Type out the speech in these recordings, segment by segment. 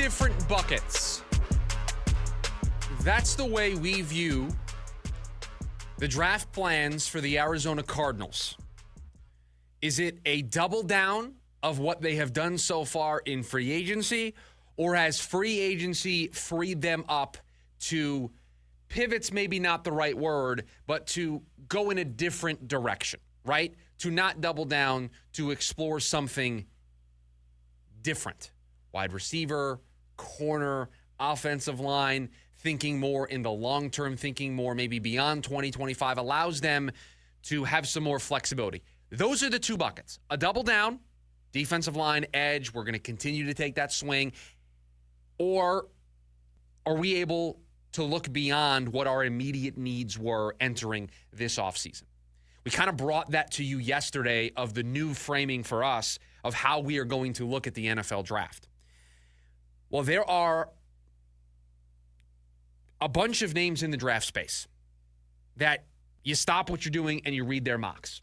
different buckets. That's the way we view the draft plans for the Arizona Cardinals. Is it a double down of what they have done so far in free agency, or has free agency freed them up to pivot's maybe not the right word, but to go in a different direction, right? To not double down, to explore something different. Wide receiver, corner, offensive line, thinking more in the long term, thinking more maybe beyond 2025, allows them to have some more flexibility. Those are the two buckets. A double down, defensive line, edge, we're going to continue to take that swing. Or are we able to look beyond what our immediate needs were entering this offseason? We kind of brought that to you yesterday of the new framing for us of how we are going to look at the NFL draft. Well, there are a bunch of names in the draft space that you stop what you're doing and you read their mocks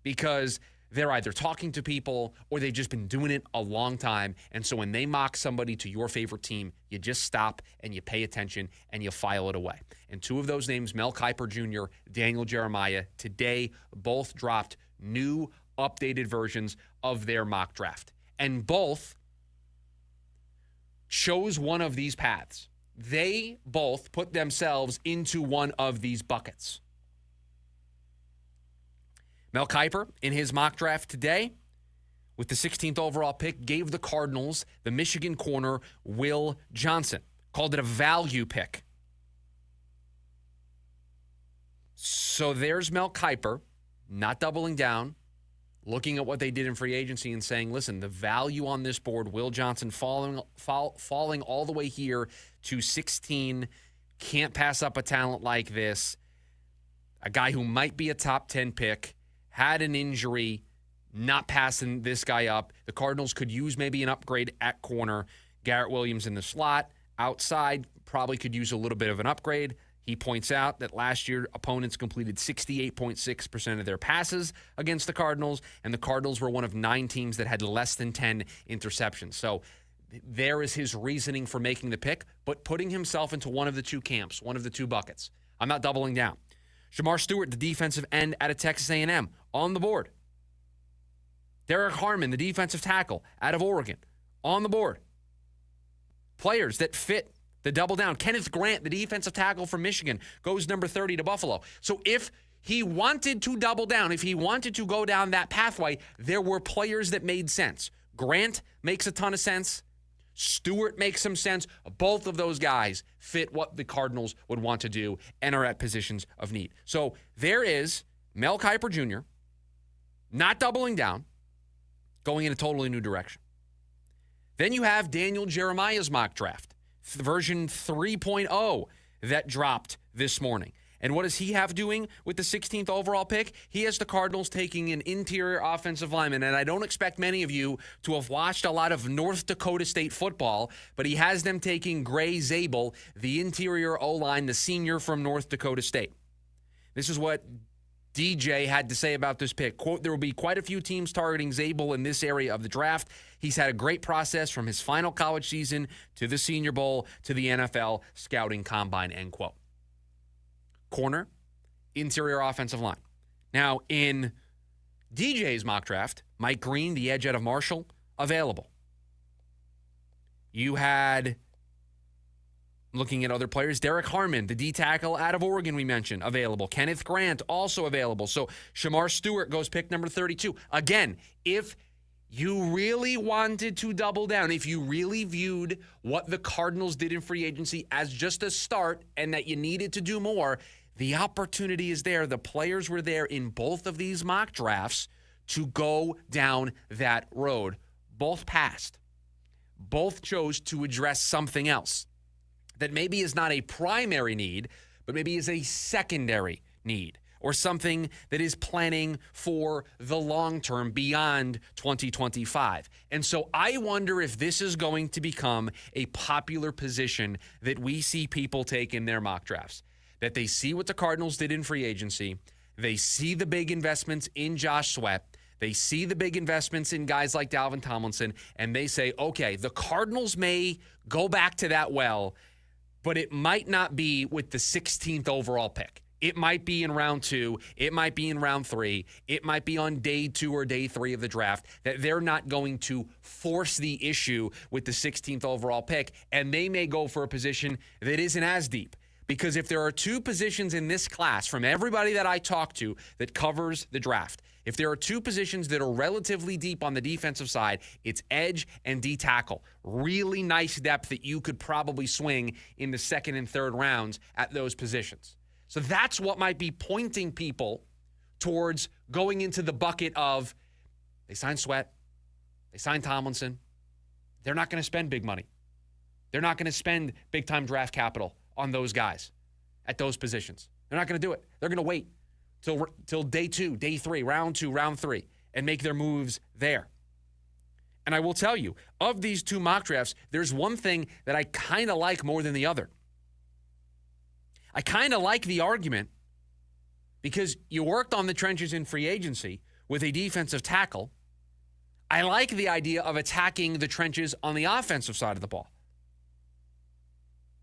because they're either talking to people or they've just been doing it a long time. And so when they mock somebody to your favorite team, you just stop and you pay attention and you file it away. And two of those names, Mel Kiper Jr., Daniel Jeremiah, today both dropped new updated versions of their mock draft. And both chose one of these paths. They both put themselves into one of these buckets. Mel Kiper, in his mock draft today, with the 16th overall pick, gave the Cardinals the Michigan corner Will Johnson. Called it a value pick. So there's Mel Kiper, not doubling down, looking at what they did in free agency and saying, listen, the value on this board, Will Johnson falling all the way here to 16, can't pass up a talent like this, a guy who might be a top 10 pick, had an injury, not passing this guy up. The Cardinals could use maybe an upgrade at corner. Garrett Williams in the slot. Outside, probably could use a little bit of an upgrade. He points out that last year, opponents completed 68.6% of their passes against the Cardinals, and the Cardinals were one of 9 teams that had less than 10 interceptions. So there is his reasoning for making the pick, but putting himself into one of the two camps, one of the two buckets. I'm not doubling down. Shamar Stewart, the defensive end out of Texas A&M, on the board. Derek Harmon, the defensive tackle out of Oregon, on the board. Players that fit the double down. Kenneth Grant, the defensive tackle from Michigan, goes number 30 to Buffalo. So if he wanted to double down, if he wanted to go down that pathway, there were players that made sense. Grant makes a ton of sense. Stewart makes some sense. Both of those guys fit what the Cardinals would want to do and are at positions of need. So there is Mel Kiper Jr., not doubling down, going in a totally new direction. Then you have Daniel Jeremiah's mock draft, version 3.0 that dropped this morning. And what does he have doing with the 16th overall pick? He has the Cardinals taking an interior offensive lineman. And I don't expect many of you to have watched a lot of North Dakota State football, but he has them taking Gray Zabel, the interior O-line, the senior from North Dakota State. This is what DJ had to say about this pick. Quote, there will be quite a few teams targeting Zabel in this area of the draft. He's had a great process from his final college season to the Senior Bowl to the NFL scouting combine, end quote. Corner, interior offensive line. Now, in DJ's mock draft, Mike Green, the edge out of Marshall, available. You had, looking at other players, Derek Harmon, the D-tackle out of Oregon we mentioned, available. Kenneth Grant, also available. So Shamar Stewart goes pick number 32. Again, if you really wanted to double down, if you really viewed what the Cardinals did in free agency as just a start and that you needed to do more, the opportunity is there. The players were there in both of these mock drafts to go down that road. Both passed. Both chose to address something else that maybe is not a primary need, but maybe is a secondary need, or something that is planning for the long term beyond 2025. And so I wonder if this is going to become a popular position that we see people take in their mock drafts. That they see what the Cardinals did in free agency, they see the big investments in Josh Sweat, They see the big investments in guys like Dalvin Tomlinson, and they say, okay, the Cardinals may go back to that well, but it might not be with the 16th overall pick. It might be in round 2. It might be in round 3. It might be on day 2 or day 3 of the draft, that they're not going to force the issue with the 16th overall pick, and they may go for a position that isn't as deep. Because if there are 2 positions in this class from everybody that I talk to that covers the draft, if there are 2 positions that are relatively deep on the defensive side, it's edge and D tackle. Really nice depth that you could probably swing in the 2nd and 3rd rounds at those positions. So that's what might be pointing people towards going into the bucket of they signed Sweat, they signed Tomlinson. They're not going to spend big money. They're not going to spend big-time draft capital on those guys at those positions. They're not going to do it. They're going to wait till day 2, day 3, round 2, round 3, and make their moves there. And I will tell you, of these 2 mock drafts, there's one thing that I kind of like more than the other. I kind of like the argument because you worked on the trenches in free agency with a defensive tackle. I like the idea of attacking the trenches on the offensive side of the ball.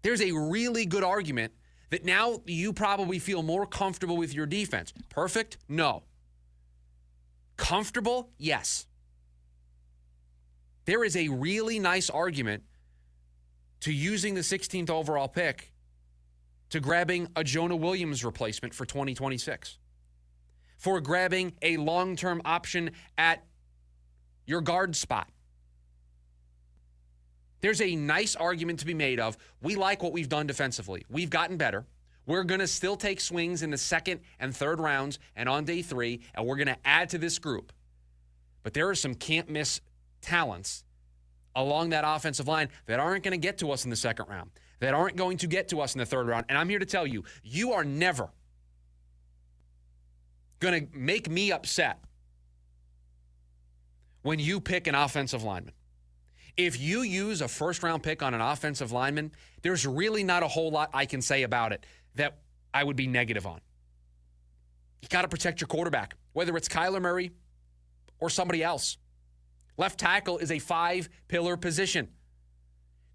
There's a really good argument that now you probably feel more comfortable with your defense. Perfect? No. Comfortable? Yes. There is a really nice argument to using the 16th overall pick to grabbing a Jonah Williams replacement for 2026, for grabbing a long-term option at your guard spot. There's a nice argument to be made of, we like what we've done defensively. We've gotten better. We're going to still take swings in the 2nd and 3rd rounds and on day 3, and we're going to add to this group. But there are some can't-miss talents along that offensive line that aren't going to get to us in the 2nd round, that aren't going to get to us in the 3rd round. And I'm here to tell you, you are never going to make me upset when you pick an offensive lineman. If you use a 1st-round pick on an offensive lineman, there's really not a whole lot I can say about it that I would be negative on. You got to protect your quarterback, whether it's Kyler Murray or somebody else. Left tackle is a 5-pillar position.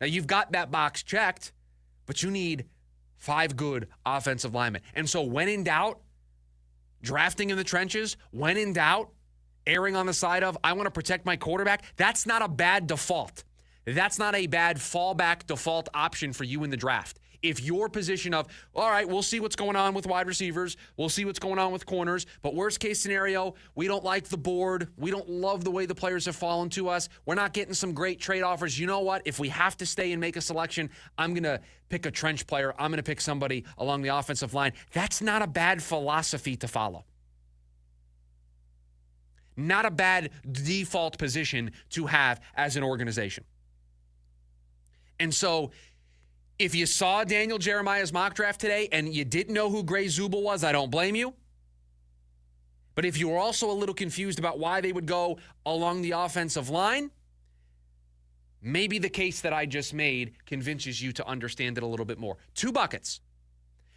Now, you've got that box checked, but you need 5 good offensive linemen. And so when in doubt, drafting in the trenches, when in doubt, erring on the side of, I want to protect my quarterback, that's not a bad default. That's not a bad fallback default option for you in the draft. If your position of, all right, we'll see what's going on with wide receivers, we'll see what's going on with corners, but worst case scenario, we don't like the board, we don't love the way the players have fallen to us, we're not getting some great trade offers. You know what? If we have to stay and make a selection, I'm going to pick a trench player, I'm going to pick somebody along the offensive line. That's not a bad philosophy to follow. Not a bad default position to have as an organization. And so, if you saw Daniel Jeremiah's mock draft today and you didn't know who Gray Zubel was, I don't blame you. But if you were also a little confused about why they would go along the offensive line, maybe the case that I just made convinces you to understand it a little bit more. 2 buckets.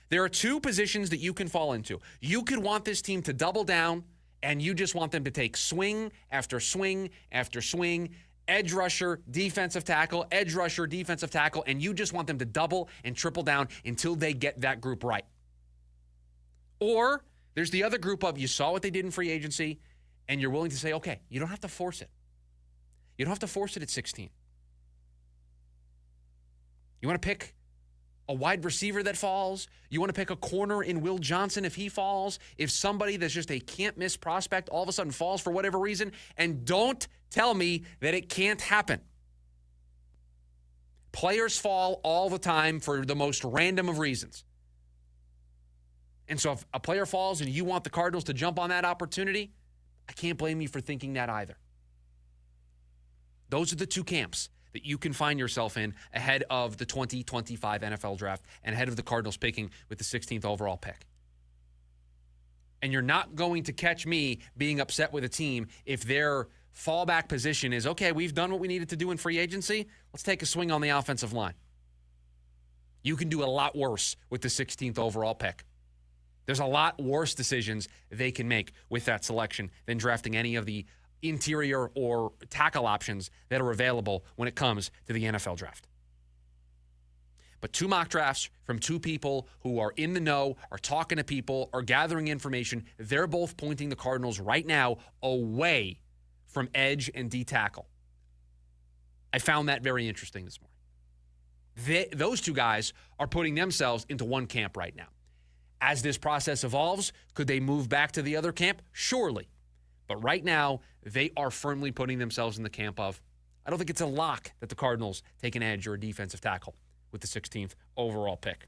There are 2 positions that you can fall into. You could want this team to double down, and you just want them to take swing after swing after swing, edge rusher, defensive tackle, edge rusher, defensive tackle, and you just want them to double and triple down until they get that group right. Or there's the other group of, you saw what they did in free agency, and you're willing to say, okay, you don't have to force it. You don't have to force it at 16. You want to pick a wide receiver that falls? You want to pick a corner in Will Johnson if he falls? If somebody that's just a can't-miss prospect all of a sudden falls for whatever reason? And don't tell me that it can't happen. Players fall all the time for the most random of reasons. And so if a player falls and you want the Cardinals to jump on that opportunity, I can't blame you for thinking that either. Those are the 2 camps that you can find yourself in ahead of the 2025 NFL draft and ahead of the Cardinals picking with the 16th overall pick. And you're not going to catch me being upset with a team if their fallback position is, okay, we've done what we needed to do in free agency, let's take a swing on the offensive line. You can do a lot worse with the 16th overall pick. There's a lot worse decisions they can make with that selection than drafting any of the interior or tackle options that are available when it comes to the NFL draft. But 2 mock drafts from 2 people who are in the know, are talking to people, are gathering information. They're both pointing the Cardinals right now away from edge and D tackle. I found that very interesting this morning. Those 2 guys are putting themselves into one camp right now. As this process evolves, could they move back to the other camp? Surely. But right now, they are firmly putting themselves in the camp of, I don't think it's a lock that the Cardinals take an edge or a defensive tackle with the 16th overall pick.